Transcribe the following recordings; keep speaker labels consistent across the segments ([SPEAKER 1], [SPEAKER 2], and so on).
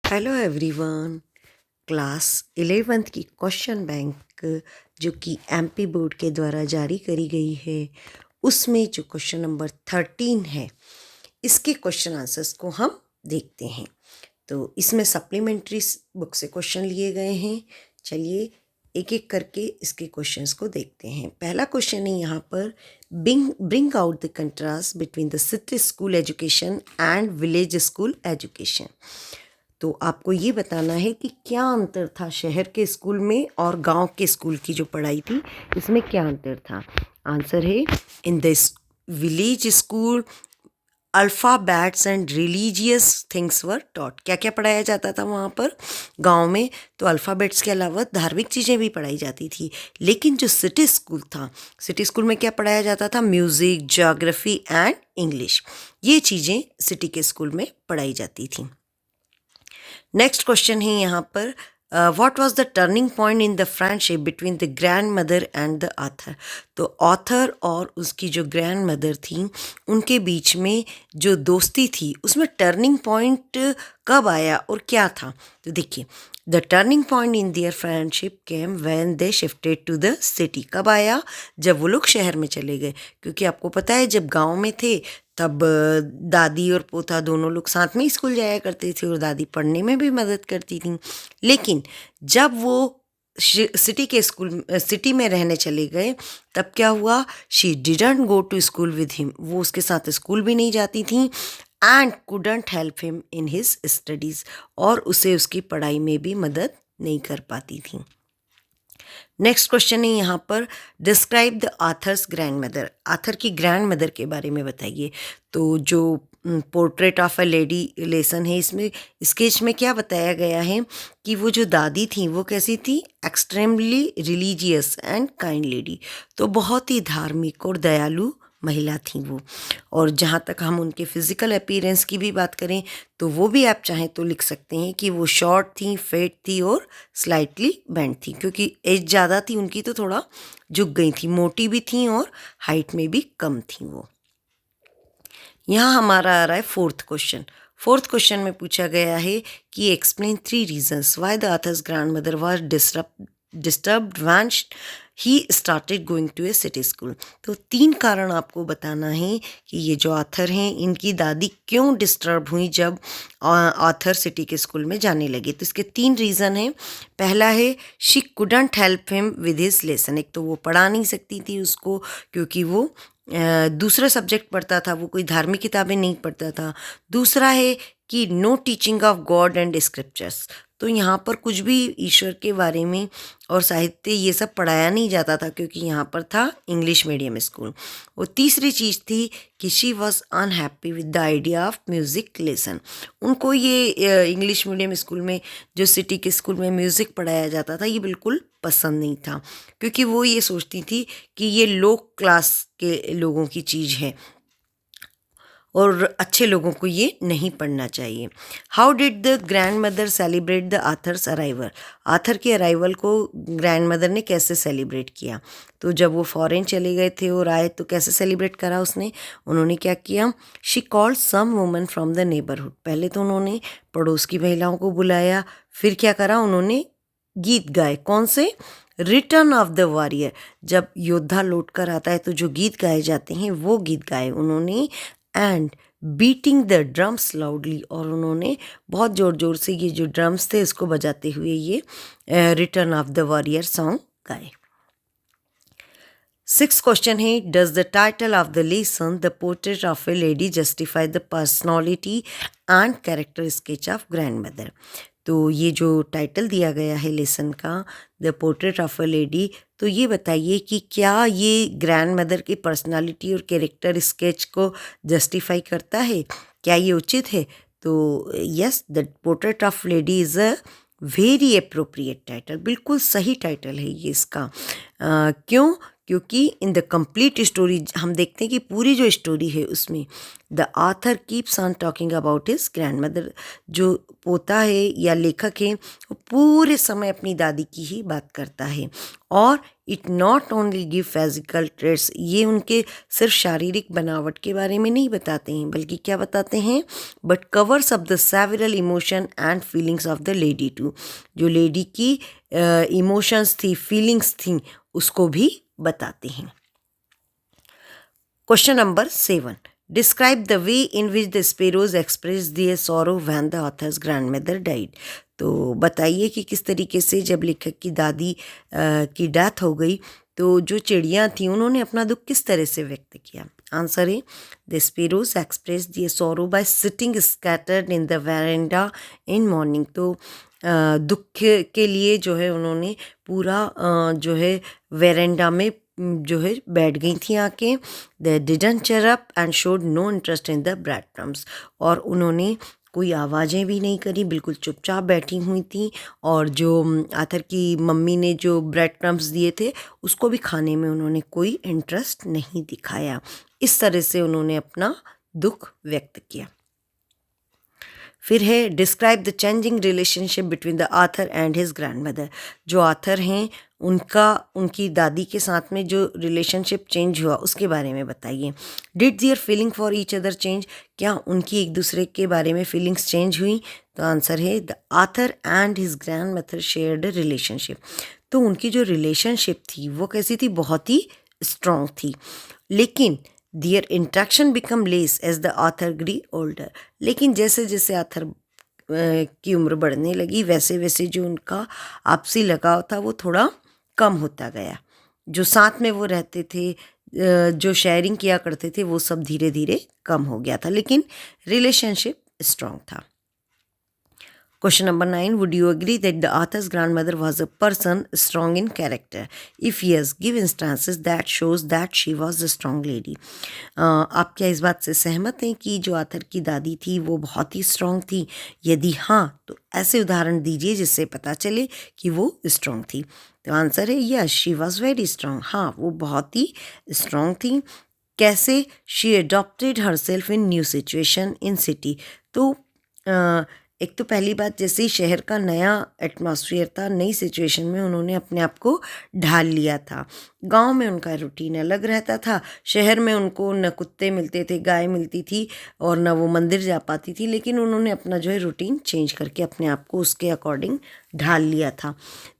[SPEAKER 1] Hello everyone. Class 11th की question bank जो कि एमपी बोर्ड के द्वारा जारी करी गई है, उसमें जो क्वेश्चन नंबर 13 है, इसके क्वेश्चन आंसर्स को हम देखते हैं। तो इसमें सप्लीमेंट्री बुक से क्वेश्चन लिए गए हैं। चलिए एक एक करके इसके क्वेश्चंस को देखते हैं। पहला क्वेश्चन है यहाँ पर, bring out the contrast between the city school education and village school education. तो आपको ये बताना है कि क्या अंतर था शहर के स्कूल में और गांव के स्कूल की जो पढ़ाई थी, इसमें क्या अंतर था। आंसर है, in the village school alphabets and religious things were taught. क्या क्या पढ़ाया जाता था वहाँ पर गांव में? तो अल्फ़ाबेट्स के अलावा धार्मिक चीज़ें भी पढ़ाई जाती थी। लेकिन जो सिटी स्कूल था, सिटी स्कूल में क्या पढ़ाया जाता था? Music, geography and English. ये चीज़ें सिटी के स्कूल में पढ़ाई जाती थी। नेक्स्ट क्वेश्चन है यहाँ पर, what was the turning point in the friendship between the grand mother and the author. तो ऑथर और उसकी जो ग्रैंड मदर थी, उनके बीच में जो दोस्ती थी, उसमें टर्निंग पॉइंट कब आया और क्या था? तो देखिए, the turning point in their friendship came when they shifted to the city. कब आया? जब वो लोग शहर में चले गए। क्योंकि आपको पता है, जब गांव में थे तब दादी और पोता दोनों लोग साथ में स्कूल जाया करते थे और दादी पढ़ने में भी मदद करती थी। लेकिन जब वो सिटी में रहने चले गए, तब क्या हुआ? She didn't go to school with him. वो उसके साथ स्कूल भी नहीं जाती थी and couldn't help him in his studies, और उसे उसकी पढ़ाई में भी मदद नहीं कर पाती थी। नेक्स्ट क्वेश्चन है यहाँ पर, describe the author's grand mother. Author की ग्रैंड मदर के बारे में बताइए। तो जो portrait of a lady lesson है, इसमें स्केच में क्या बताया गया है कि वो जो दादी थी वो कैसी थी? Extremely religious and kind lady. तो बहुत ही धार्मिक और दयालु महिला थी वो। और जहाँ तक हम उनके फिज़िकल अपीयरेंस की भी बात करें, तो वो भी आप चाहें तो लिख सकते हैं कि वो शॉर्ट थी, फेट थी और स्लाइटली बेंड थी। क्योंकि एज ज़्यादा थी उनकी, तो थोड़ा झुक गई थी। मोटी भी थी और हाइट में भी कम थी वो। यहाँ हमारा आ रहा है फोर्थ क्वेश्चन। फोर्थ क्वेश्चन में पूछा गया है कि explain 3 reasons why the author's grand mother was disturbed when he started going to a city school. तो 3 कारण आपको बताना है कि ये जो ऑथर हैं, इनकी दादी क्यों डिस्टर्ब हुई जब ऑथर सिटी के स्कूल में जाने लगे। तो इसके 3 रीज़न हैं। पहला है, she couldn't help him with his lesson. एक तो वो पढ़ा नहीं सकती थी उसको, क्योंकि वो दूसरा सब्जेक्ट पढ़ता था, वो कोई धार्मिक किताबें नहीं पढ़ता था। दूसरा है कि no teaching of God and scriptures. तो यहाँ पर कुछ भी ईश्वर के बारे में और साहित्य ये सब पढ़ाया नहीं जाता था, क्योंकि यहाँ पर था इंग्लिश मीडियम स्कूल। और तीसरी चीज़ थी कि she was unhappy with the idea of music lesson. उनको ये इंग्लिश मीडियम स्कूल में, जो सिटी के स्कूल में म्यूज़िक पढ़ाया जाता था, ये बिल्कुल पसंद नहीं था। क्योंकि वो ये सोचती थी कि ये लो क्लास के लोगों की चीज़ है और अच्छे लोगों को ये नहीं पढ़ना चाहिए। How did the grand mother celebrate the author's arrival. Author के अराइवल को ग्रैंड मदर ने कैसे सेलिब्रेट किया? तो जब वो फॉरेन चले गए थे और आए, तो कैसे सेलिब्रेट करा उसने? उन्होंने क्या किया? She called some woman from the neighbourhood. पहले तो उन्होंने पड़ोस की महिलाओं को बुलाया, फिर क्या करा? उन्होंने गीत गाए। कौन से? Return of the warrior. जब योद्धा लौट कर आता है तो जो गीत गाए जाते हैं, वो गीत गाए उन्होंने। And beating the drums loudly, और उन्होंने बहुत ज़ोर ज़ोर से ये जो ड्रम्स थे इसको बजाते हुए ये return of the warrior song गाए। 6th क्वेश्चन है, does the title of the lesson the portrait of A lady justify the personality and character sketch of grand mother. तो ये जो टाइटल दिया गया है लेसन का, the portrait of a lady, तो ये बताइए कि क्या ये ग्रैंड मदर की पर्सनालिटी और कैरेक्टर स्केच को जस्टिफाई करता है? क्या ये उचित है? तो yes, the portrait of lady is a very appropriate title. बिल्कुल सही टाइटल है ये इसका। क्यों? क्योंकि इन द कंप्लीट स्टोरी हम देखते हैं कि पूरी जो स्टोरी है उसमें the author keeps on talking about his grand mother. जो पोता है या लेखक है, वो पूरे समय अपनी दादी की ही बात करता है। और it not only give physical traits, ये उनके सिर्फ शारीरिक बनावट के बारे में नहीं बताते हैं, बल्कि क्या बताते हैं, but covers up the several emotion and feelings of the lady too, जो लेडी की इमोशंस थी, फीलिंग्स थी, उसको भी बताते हैं। Question number 7, describe the way in which the sparrows express their sorrow when the author's grandmother died. तो बताइए कि किस तरीके से जब लेखक की दादी की डेथ हो गई तो जो चिड़ियाँ थी उन्होंने अपना दुख किस तरह से व्यक्त किया। आंसर है, the sparrows express their sorrow by sitting scattered in the veranda in morning. तो दुख के लिए जो है उन्होंने पूरा जो है वेरेंडा में जो है बैठ गई थी आके। They didn't chirp and showed no interest in the bread crumbs, और उन्होंने कोई आवाज़ें भी नहीं करी, बिल्कुल चुपचाप बैठी हुई थी। और जो आथर की मम्मी ने जो ब्रेड क्रम्स दिए थे उसको भी खाने में उन्होंने कोई इंटरेस्ट नहीं दिखाया। इस तरह से उन्होंने अपना दुख व्यक्त किया। फिर है, describe the changing relationship between the author and his grandmother. जो आथर हैं उनकी दादी के साथ में जो रिलेशनशिप चेंज हुआ उसके बारे में बताइए। Did their feeling for each other change, क्या उनकी एक दूसरे के बारे में फीलिंग्स चेंज हुई। तो आंसर है, the author and his grandmother shared a relationship. तो उनकी जो रिलेशनशिप थी वो कैसी थी, बहुत ही स्ट्रॉन्ग थी। लेकिन their interaction become less as the author grew older, लेकिन जैसे जैसे आथर की उम्र बढ़ने लगी वैसे वैसे जो उनका आपसी लगाव था वो थोड़ा कम होता गया। जो साथ में वो रहते थे, जो शेयरिंग किया करते थे, वो सब धीरे धीरे कम हो गया था, लेकिन रिलेशनशिप स्ट्रॉन्ग था। Question number 9. Would you agree that the author's grandmother was a person strong in character? If yes, give instances that shows that she was a strong lady. आप क्या इस बात से सहमत हैं कि जो आथर की दादी थी वो बहुत ही स्ट्रॉन्ग थी? यदि हाँ तो ऐसे उदाहरण दीजिए जिससे पता चले कि वो स्ट्रॉन्ग थी। तो आंसर है, yes she was very strong. हाँ, वो बहुत ही स्ट्रॉन्ग थी। कैसे? She adopted her self in new situation in city. तो एक तो पहली बात, जैसे ही शहर का नया एटमॉस्फेयर था, नई सिचुएशन में उन्होंने अपने आप को ढाल लिया था। गांव में उनका रूटीन अलग रहता था, शहर में उनको न कुत्ते मिलते थे, गाय मिलती थी और न वो मंदिर जा पाती थी, लेकिन उन्होंने अपना जो है रूटीन चेंज करके अपने आप को उसके अकॉर्डिंग ढाल लिया था।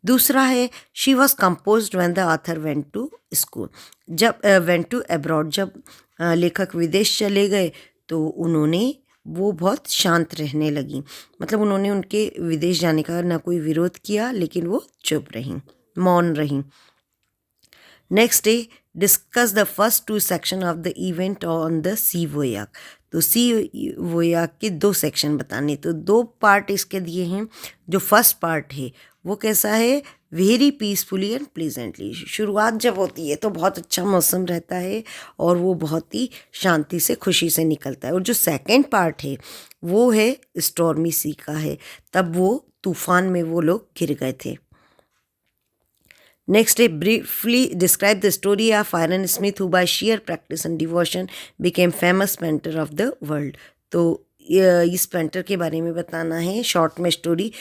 [SPEAKER 1] दूसरा है, she was composed when the author went to school, जब वेंट टू अब्रॉड, जब लेखक विदेश चले गए तो उन्होंने वो बहुत शांत रहने लगी। मतलब उन्होंने उनके विदेश जाने का ना कोई विरोध किया, लेकिन वो चुप रहीं, मौन रहीं। Next day, discuss the first 2 section of the event on the sea voyage. तो सी वोयाक के 2 सेक्शन बताने, तो 2 पार्ट इसके दिए हैं। जो फर्स्ट पार्ट है वो कैसा है, वेरी पीसफुली एंड प्लीजेंटली। शुरुआत जब होती है तो बहुत अच्छा मौसम रहता है और वो बहुत ही शांति से, खुशी से निकलता है। और जो सेकंड पार्ट है वो है स्टॉर्मी सी का है, तब वो तूफान में वो लोग गिर गए थे। नेक्स्ट है, briefly describe the story of iron smith who by sheer practice and devotion became famous painter of the world. तो इस पेंटर के बारे में बताना है शॉर्ट में स्टोरी।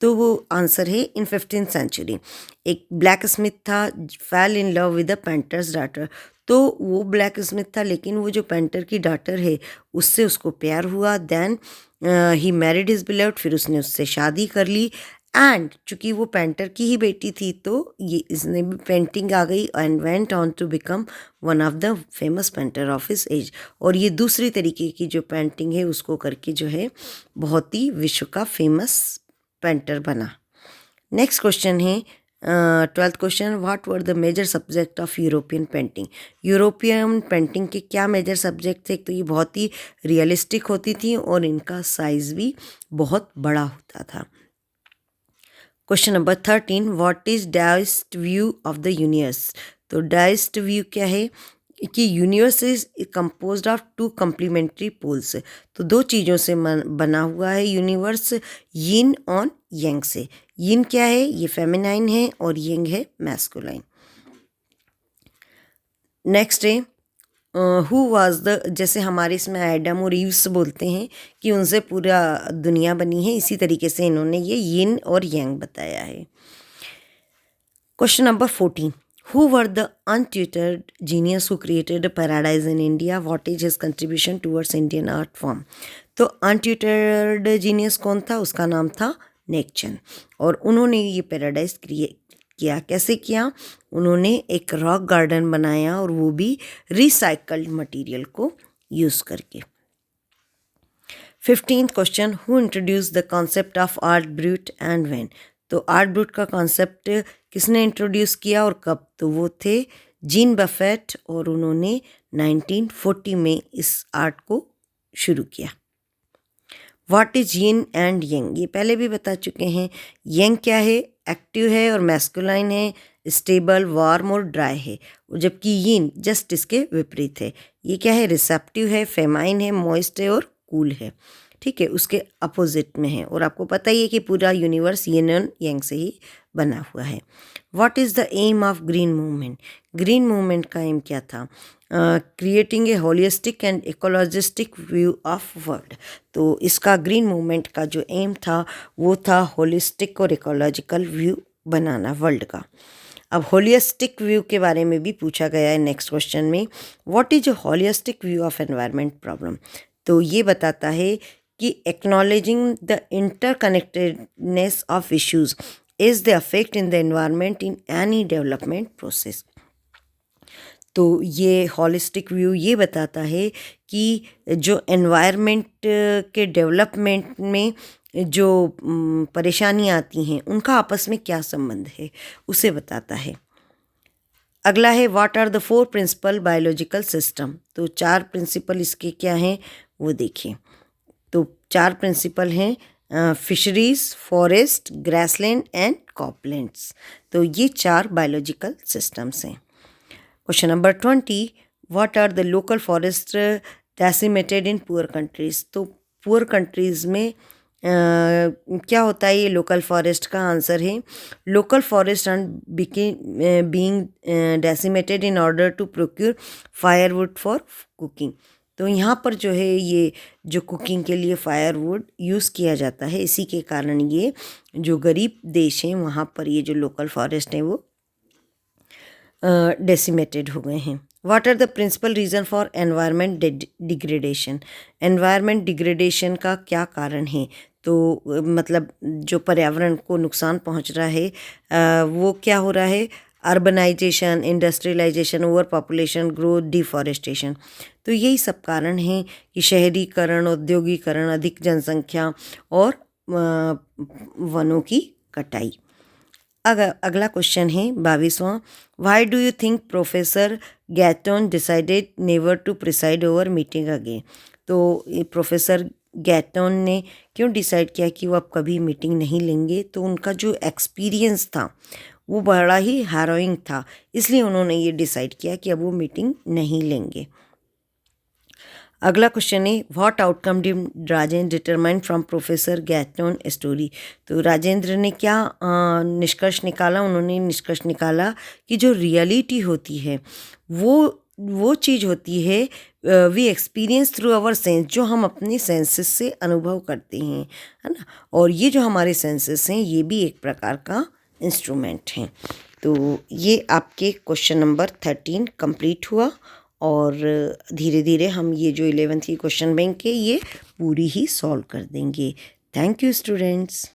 [SPEAKER 1] तो वो आंसर है, इन 15th सेंचुरी एक ब्लैक स्मिथ था, fail in love with the painters daughter. तो वो ब्लैक स्मिथ था, लेकिन वो जो पेंटर की डॉटर है उससे उसको प्यार हुआ। Then he married his beloved, फिर उसने उससे शादी कर ली। एंड चूँकि वो पेंटर की ही बेटी थी तो ये इसने भी पेंटिंग आ गई and went on to become one of the famous painter of his age. और ये दूसरी तरीके की जो पेंटिंग है उसको करके जो है बहुत ही विश्व का फेमस पेंटर बना। नेक्स्ट क्वेश्चन है 12th question, what were the major subject of European painting. European painting के क्या मेजर सब्जेक्ट थे। तो ये बहुत ही रियलिस्टिक होती थी और इनका साइज भी बहुत बड़ा होता था। Question number 13, what is Taoist view of the universe. तो डाइस्ट व्यू क्या है कि universe is composed of 2 complementary poles. तो 2 चीज़ों से बना हुआ है यूनिवर्स, यिन और यंग से। यिन क्या है, ये फेमिनाइन है और यंग है मैस्कुलाइन। नेक्स्ट है, हु वाज द, जैसे हमारे इसमें एडम और ईव्स बोलते हैं कि उनसे पूरा दुनिया बनी है, इसी तरीके से इन्होंने ये यिन और यंग बताया है। Question number 14. Who were the untutored genius who created a paradise in India? What is his contribution towards Indian art form? तो अनट्यूटर्ड जीनियस कौन था? उसका नाम था नेकचंद, और उन्होंने ये पैराडाइज क्रिएट किया। कैसे किया? उन्होंने एक रॉक गार्डन बनाया, और वो भी रिसाइकल्ड मटेरियल को यूज़ करके। 15th question, who introduce the concept of art brute and when? तो आर्ट ब्रूट का कॉन्सेप्ट किसने इंट्रोड्यूस किया और कब? तो वो थे जीन बफेट, और उन्होंने 1940 में इस आर्ट को शुरू किया। What is yin and young? ये पहले भी बता चुके हैं। यंग क्या है? एक्टिव है और मैस्कुलाइन है, स्टेबल, वार्म और ड्राई है। जबकि यिन जस्ट इसके विपरीत है। ये क्या है? रिसेप्टिव है, फेमाइन है, मॉइस्ट है और कूल है। ठीक है, उसके अपोजिट में है। और आपको पता ही है कि पूरा यूनिवर्स यिन एंड यंग से ही बना हुआ है। What is the aim of green movement? Green movement का एम क्या था? Creating a holistic and ecologistic view of world. तो इसका ग्रीन मूवमेंट का जो एम था वो था होलिस्टिक और इकोलॉजिकल व्यू बनाना वर्ल्ड का। अब होलिस्टिक व्यू के बारे में भी पूछा गया है नेक्स्ट क्वेश्चन में। What is a holistic view of environment problem? तो ये बताता है कि acknowledging the interconnectedness of issues is the affect in the environment in any development process. तो ये हॉलिस्टिक व्यू ये बताता है कि जो एनवायरनमेंट के डेवलपमेंट में जो परेशानियाँ आती हैं उनका आपस में क्या संबंध है, उसे बताता है। अगला है what are the 4 principal biological system? तो 4 प्रिंसिपल इसके क्या हैं वो देखिए। तो 4 प्रिंसिपल हैं fisheries, forest, grassland and croplands. तो ये 4 बायोलॉजिकल सिस्टम्स हैं। Question number 20, what are the local forest decimated in poor countries? तो पुअर कंट्रीज़ में क्या होता है ये लोकल फॉरेस्ट का? आंसर है local forest are being decimated in order to procure firewood for cooking. तो यहाँ पर जो है ये जो कुकिंग के लिए फायरवुड यूज़ किया जाता है, इसी के कारण ये जो गरीब देश हैं वहाँ पर ये जो लोकल फॉरेस्ट हैं वो डेसिमेटेड हो गए हैं। What are the principal reason for environment degradation? Environment degradation का क्या कारण है? तो मतलब जो पर्यावरण को नुकसान पहुंच रहा है वो क्या हो रहा है? Urbanisation, industrialisation, over population, growth, deforestation. तो यही सब कारण हैं कि शहरीकरण, औद्योगिकरण, अधिक जनसंख्या और वनों की कटाई। अगला क्वेश्चन है 22वां, why do you think professor Gaitonde decided never to preside over meeting again? तो प्रोफेसर गैटन ने क्यों डिसाइड किया कि वो अब कभी मीटिंग नहीं लेंगे? तो उनका जो एक्सपीरियंस था वो बड़ा ही हैरोइंग था, इसलिए उन्होंने ये डिसाइड किया कि अब वो मीटिंग नहीं लेंगे। अगला क्वेश्चन है what outcome did Rajendra determine from professor Gaitonde story? तो राजेंद्र ने क्या निष्कर्ष निकाला? उन्होंने निष्कर्ष निकाला कि जो रियलिटी होती है वो चीज़ होती है we experience through our sense, जो हम अपने सेंसेस से अनुभव करते हैं, है ना। और ये जो हमारे सेंसेस हैं ये भी एक प्रकार का इंस्ट्रूमेंट हैं। तो ये आपके क्वेश्चन नंबर 13 कंप्लीट हुआ, और धीरे धीरे हम ये जो 11th की क्वेश्चन बैंक है ये पूरी ही सॉल्व कर देंगे। Thank you students.